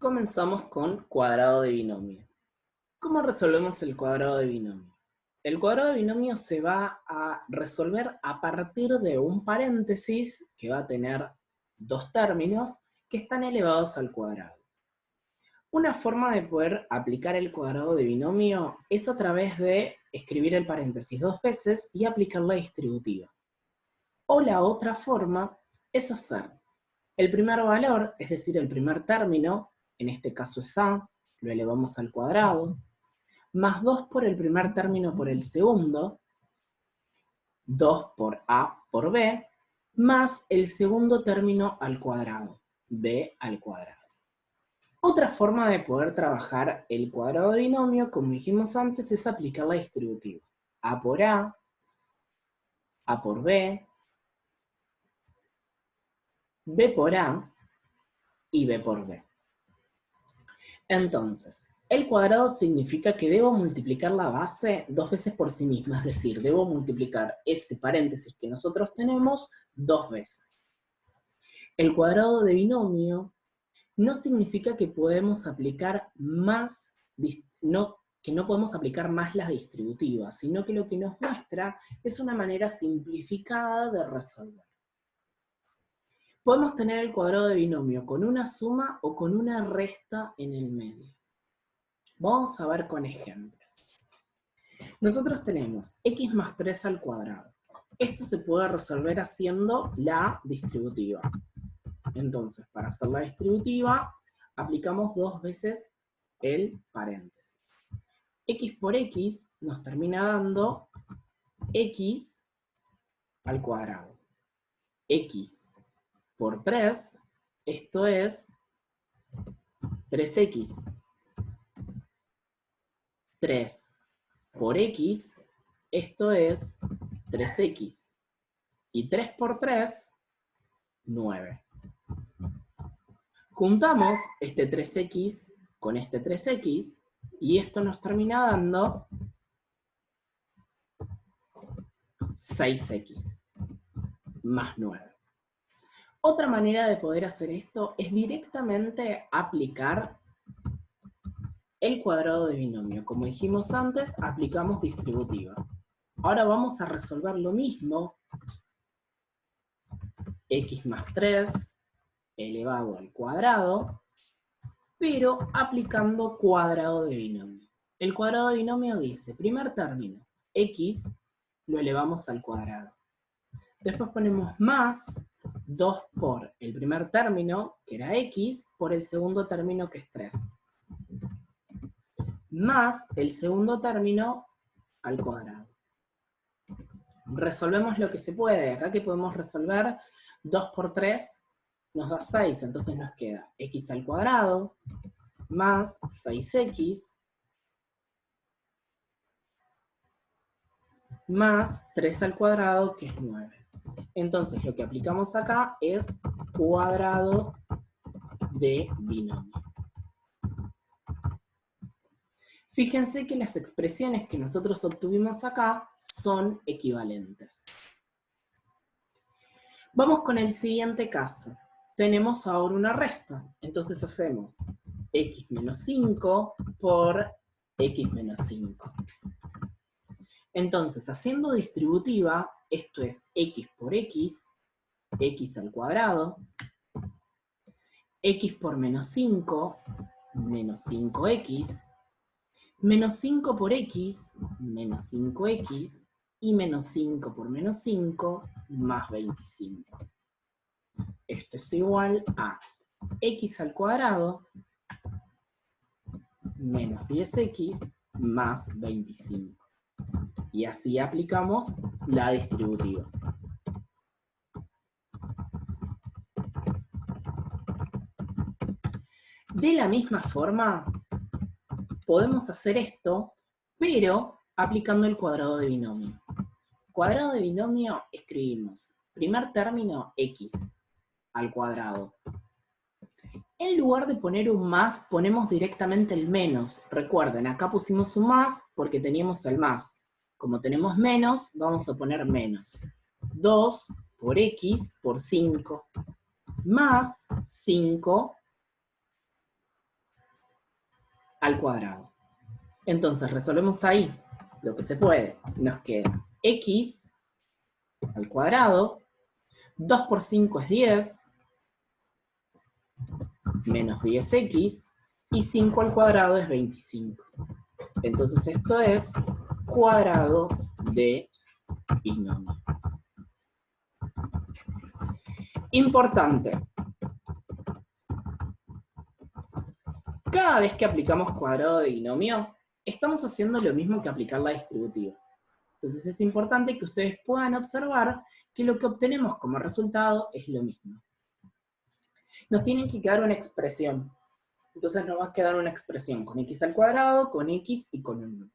Comenzamos con cuadrado de binomio. ¿Cómo resolvemos el cuadrado de binomio? El cuadrado de binomio se va a resolver a partir de un paréntesis que va a tener dos términos que están elevados al cuadrado. Una forma de poder aplicar el cuadrado de binomio es a través de escribir el paréntesis dos veces y aplicar la distributiva. O la otra forma es hacer el primer valor, es decir, el primer término, en este caso es A, lo elevamos al cuadrado, más 2 por el primer término por el segundo, 2 por A por B, más el segundo término al cuadrado, B al cuadrado. Otra forma de poder trabajar el cuadrado de binomio, como dijimos antes, es aplicar la distributiva. A por A por B, B por A y B por B. Entonces, el cuadrado significa que debo multiplicar la base dos veces por sí misma, es decir, debo multiplicar ese paréntesis que nosotros tenemos dos veces. El cuadrado de binomio no significa que podemos aplicar más, que no podemos aplicar más las distributivas, sino que lo que nos muestra es una manera simplificada de resolver. Podemos tener el cuadrado de binomio con una suma o con una resta en el medio. Vamos a ver con ejemplos. Nosotros tenemos x más 3 al cuadrado. Esto se puede resolver haciendo la distributiva. Entonces, para hacer la distributiva, aplicamos dos veces el paréntesis. X por x nos termina dando x al cuadrado. X por 3, esto es 3x. 3 por x, esto es 3x. Y 3 por 3, 9. Juntamos este 3x con este 3x, y esto nos termina dando 6x más 9. Otra manera de poder hacer esto es directamente aplicar el cuadrado de binomio. Como dijimos antes, aplicamos distributiva. Ahora vamos a resolver lo mismo. X más 3 elevado al cuadrado, pero aplicando cuadrado de binomio. El cuadrado de binomio dice, primer término, x, lo elevamos al cuadrado. Después ponemos más 2 por el primer término, que era x, por el segundo término, que es 3. Más el segundo término al cuadrado. Resolvemos lo que se puede. Acá que podemos resolver 2 por 3 nos da 6, entonces nos queda x al cuadrado más 6x más 3 al cuadrado, que es 9. Entonces lo que aplicamos acá es cuadrado de binomio. Fíjense que las expresiones que nosotros obtuvimos acá son equivalentes. Vamos con el siguiente caso. Tenemos ahora una resta. Entonces hacemos x menos 5 por x menos 5. Entonces, haciendo distributiva, esto es x por x al cuadrado, x por menos 5, menos 5x, menos 5 por x, menos 5x, y menos 5 por menos 5, más 25. Esto es igual a x al cuadrado menos 10x más 25. Y así aplicamos la distributiva. De la misma forma, podemos hacer esto, pero aplicando el cuadrado de binomio. Cuadrado de binomio escribimos primer término x al cuadrado. En lugar de poner un más, ponemos directamente el menos. Recuerden, acá pusimos un más porque teníamos el más. Como tenemos menos, vamos a poner menos. 2 por x por 5, más 5 al cuadrado. Entonces resolvemos ahí lo que se puede. Nos queda x al cuadrado, 2 por 5 es 10, menos 10x, y 5 al cuadrado es 25. Entonces esto es cuadrado de binomio. Importante. Cada vez que aplicamos cuadrado de binomio, estamos haciendo lo mismo que aplicar la distributiva. Entonces es importante que ustedes puedan observar que lo que obtenemos como resultado es lo mismo. Nos tiene que quedar una expresión. Entonces nos va a quedar una expresión con x al cuadrado, con x y con un número.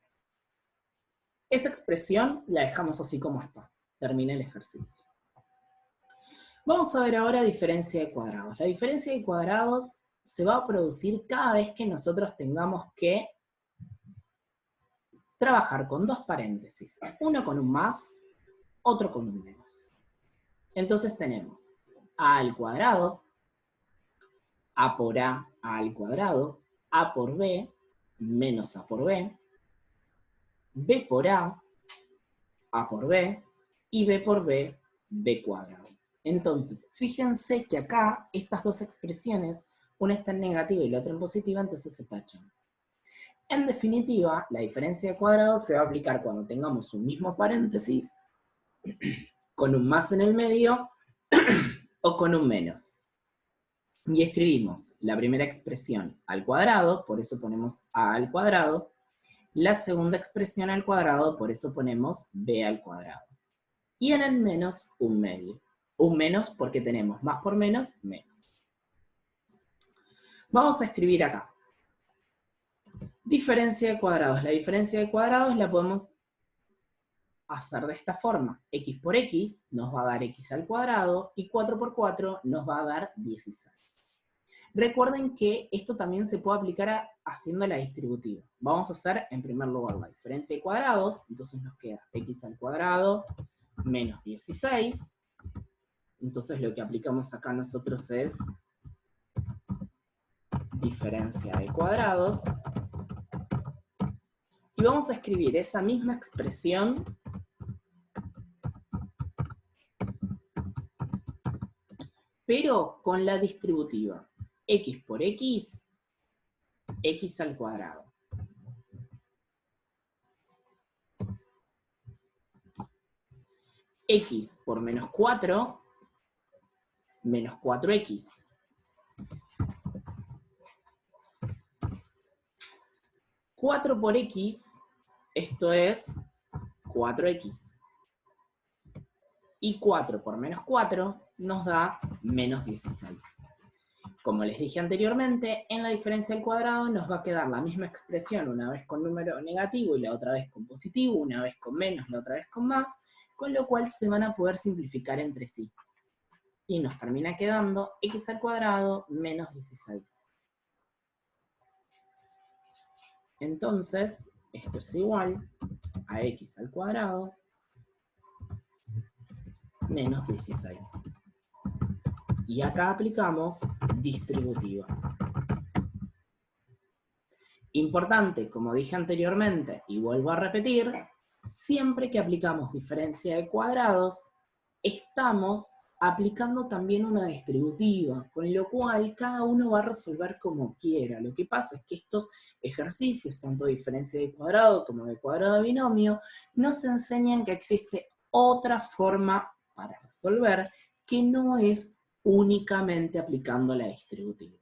Esa expresión la dejamos así como está. Termina el ejercicio. Vamos a ver ahora diferencia de cuadrados. La diferencia de cuadrados se va a producir cada vez que nosotros tengamos que trabajar con dos paréntesis. Uno con un más, otro con un menos. Entonces tenemos a al cuadrado, a por a al cuadrado, a por b, menos a por b, b por a por b, y b por b, b cuadrado. Entonces, fíjense que acá estas dos expresiones, una está en negativa y la otra en positiva, entonces se tachan. En definitiva, la diferencia de cuadrados se va a aplicar cuando tengamos un mismo paréntesis, con un más en el medio, o con un menos. Y escribimos la primera expresión al cuadrado, por eso ponemos a al cuadrado, la segunda expresión al cuadrado, por eso ponemos b al cuadrado. Y en el menos, un medio. Un menos porque tenemos más por menos, menos. Vamos a escribir acá. Diferencia de cuadrados. La diferencia de cuadrados la podemos hacer de esta forma. X por x nos va a dar x al cuadrado y 4 por 4 nos va a dar 16. Recuerden que esto también se puede aplicar haciendo la distributiva. Vamos a hacer en primer lugar la diferencia de cuadrados, entonces nos queda x al cuadrado menos 16. Entonces lo que aplicamos acá nosotros es diferencia de cuadrados. Y vamos a escribir esa misma expresión pero con la distributiva. X por x, x al cuadrado. X por menos 4, menos 4x. Cuatro por x, esto es 4x. Y 4 por menos 4 nos da menos 16. Como les dije anteriormente, en la diferencia al cuadrado nos va a quedar la misma expresión, una vez con número negativo y la otra vez con positivo, una vez con menos, la otra vez con más, con lo cual se van a poder simplificar entre sí. Y nos termina quedando x al cuadrado menos 16. Entonces, esto es igual a x al cuadrado menos 16. Y acá aplicamos distributiva. Importante, como dije anteriormente, y vuelvo a repetir, siempre que aplicamos diferencia de cuadrados, estamos aplicando también una distributiva, con lo cual cada uno va a resolver como quiera. Lo que pasa es que estos ejercicios, tanto de diferencia de cuadrado como de cuadrado de binomio, nos enseñan que existe otra forma para resolver que no es únicamente aplicando la distributiva.